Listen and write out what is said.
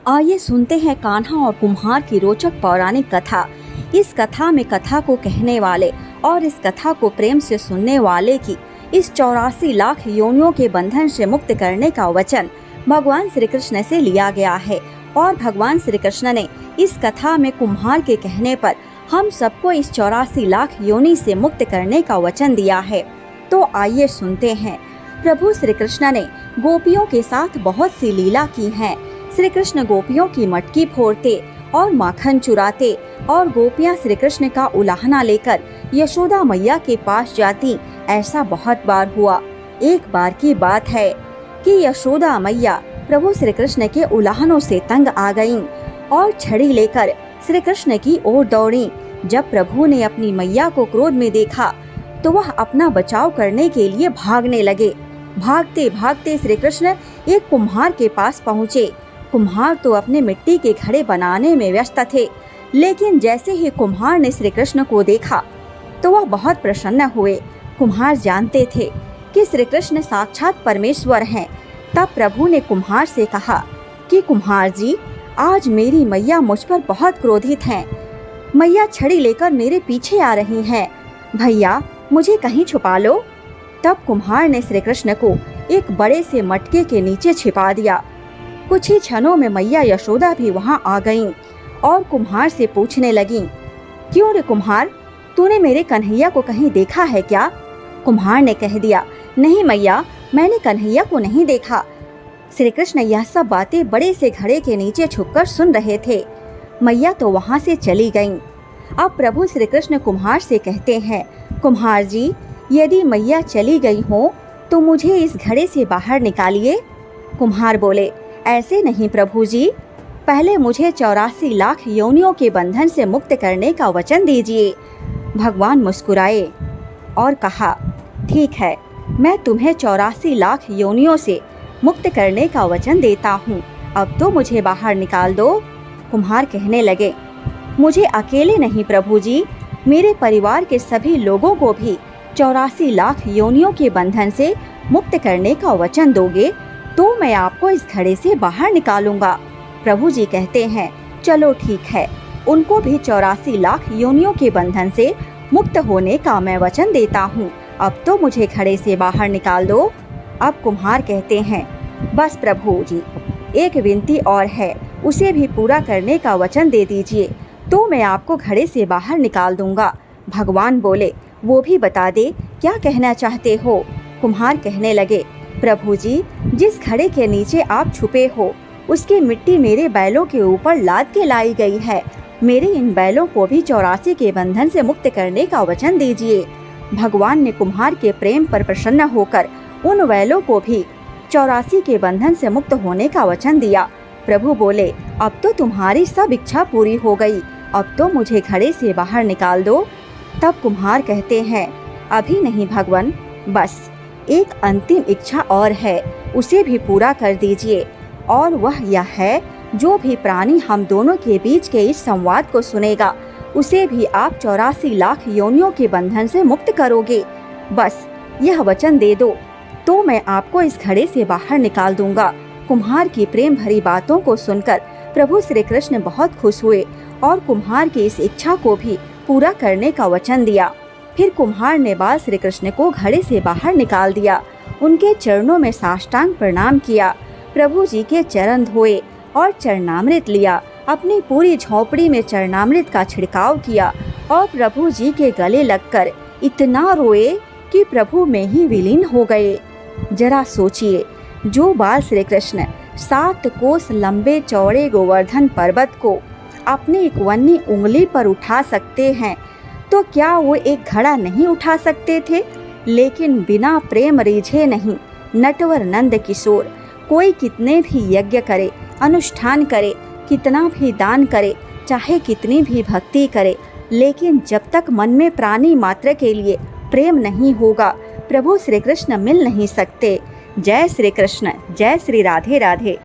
आइए सुनते हैं कान्हा और कुम्हार की रोचक पौराणिक कथा। इस कथा में कथा को कहने वाले और इस कथा को प्रेम से सुनने वाले की इस 84 लाख योनियों के बंधन से मुक्त करने का वचन भगवान श्री कृष्ण से लिया गया है और भगवान श्री कृष्ण ने इस कथा में कुम्हार के कहने पर हम सबको इस 84 लाख योनि से मुक्त करने का वचन दिया है। तो आइए सुनते हैं। प्रभु श्री कृष्ण ने गोपियों के साथ बहुत सी लीला की हैं। श्री कृष्ण गोपियों की मटकी फोड़ते और माखन चुराते और गोपियां श्री कृष्ण का उलाहना लेकर यशोदा मैया के पास जाती, ऐसा बहुत बार हुआ। एक बार की बात है कि यशोदा मैया प्रभु श्री कृष्ण के उलाहनों से तंग आ गईं और छड़ी लेकर श्री कृष्ण की ओर दौड़ी। जब प्रभु ने अपनी मैया को क्रोध में देखा तो वह अपना बचाव करने के लिए भागने लगे। भागते भागते श्री कृष्ण एक कुम्हार के पास पहुँचे। कुम्हार तो अपने मिट्टी के घड़े बनाने में व्यस्त थे, लेकिन जैसे ही कुम्हार ने श्री कृष्ण को देखा तो वह बहुत प्रसन्न हुए। कुम्हार जानते थे कि श्री कृष्ण साक्षात परमेश्वर हैं। तब प्रभु ने कुम्हार से कहा कि कुम्हार जी, आज मेरी मैया मुझ पर बहुत क्रोधित हैं। मैया छड़ी लेकर मेरे पीछे आ रही हैं। भैया, मुझे कहीं छुपा लो। तब कुम्हार ने श्री कृष्ण को एक बड़े से मटके के नीचे छिपा दिया। कुछ ही क्षणों में मैया यशोदा भी वहां आ गईं और कुम्हार से पूछने लगीं, क्यों रे कुम्हार, तूने मेरे कन्हैया को कहीं देखा है क्या? कुम्हार ने कह दिया, नहीं मैया, मैंने कन्हैया को नहीं देखा। श्री कृष्ण यह सब बातें बड़े से घड़े के नीचे छुपकर सुन रहे थे। मैया तो वहां से चली गईं। अब प्रभु श्री कृष्ण कुम्हार से कहते हैं, कुम्हार जी, यदि मैया चली गई हो तो मुझे इस घड़े से बाहर निकालिए। कुम्हार बोले, ऐसे नहीं प्रभु जी, पहले मुझे 84 लाख योनियों के बंधन से मुक्त करने का वचन दीजिए। भगवान मुस्कुराए और कहा, ठीक है, मैं तुम्हें 84 लाख योनियों से मुक्त करने का वचन देता हूँ। अब तो मुझे बाहर निकाल दो। कुम्हार कहने लगे, मुझे अकेले नहीं प्रभु जी, मेरे परिवार के सभी लोगों को भी 84 लाख योनियों के बंधन से मुक्त करने का वचन दोगे तो मैं आपको इस घड़े से बाहर निकालूंगा। प्रभु जी कहते हैं, चलो ठीक है, उनको भी 84 लाख योनियों के बंधन से मुक्त होने का मैं वचन देता हूँ। अब तो मुझे घड़े से बाहर निकाल दो। अब कुम्हार कहते हैं, बस प्रभु जी, एक विनती और है, उसे भी पूरा करने का वचन दे दीजिए तो मैं आपको घड़े से बाहर निकाल दूंगा। भगवान बोले, वो भी बता दे, क्या कहना चाहते हो? कुम्हार कहने लगे, प्रभु जी, जिस घड़े के नीचे आप छुपे हो उसकी मिट्टी मेरे बैलों के ऊपर लाद के लाई गई है। मेरे इन बैलों को भी 84 के बंधन से मुक्त करने का वचन दीजिए। भगवान ने कुम्हार के प्रेम पर प्रसन्न होकर उन बैलों को भी 84 के बंधन से मुक्त होने का वचन दिया। प्रभु बोले, अब तो तुम्हारी सब इच्छा पूरी हो गई, अब तो मुझे घड़े से बाहर निकाल दो। तब कुम्हार कहते हैं, अभी नहीं भगवान, बस एक अंतिम इच्छा और है, उसे भी पूरा कर दीजिए। और वह यह है, जो भी प्राणी हम दोनों के बीच के इस संवाद को सुनेगा उसे भी आप 84 लाख योनियों के बंधन से मुक्त करोगे। बस यह वचन दे दो तो मैं आपको इस घड़े से बाहर निकाल दूंगा। कुम्हार की प्रेम भरी बातों को सुनकर प्रभु श्री कृष्ण बहुत खुश हुए और कुम्हार की इस इच्छा को भी पूरा करने का वचन दिया। फिर कुम्हार ने बाल श्री कृष्ण को घड़े से बाहर निकाल दिया। उनके चरणों में साष्टांग प्रणाम किया। प्रभु जी के चरण धोए और चरणामृत लिया। अपनी पूरी झोपड़ी में चरणामृत का छिड़काव किया और प्रभु जी के गले लगकर इतना रोए कि प्रभु में ही विलीन हो गए। जरा सोचिए, जो बाल श्री कृष्ण 7 कोस लंबे चौड़े गोवर्धन पर्वत को अपनी इक्वन्नी उंगली पर उठा सकते हैं तो क्या वो एक घड़ा नहीं उठा सकते थे? लेकिन बिना प्रेम रीझे नहीं, नटवर नंद किशोर, कोई कितने भी यज्ञ करे, अनुष्ठान करे, कितना भी दान करे, चाहे कितनी भी भक्ति करे, लेकिन जब तक मन में प्राणी मात्र के लिए प्रेम नहीं होगा, प्रभु श्री कृष्ण मिल नहीं सकते। जय श्री कृष्ण, जय श्री राधे राधे।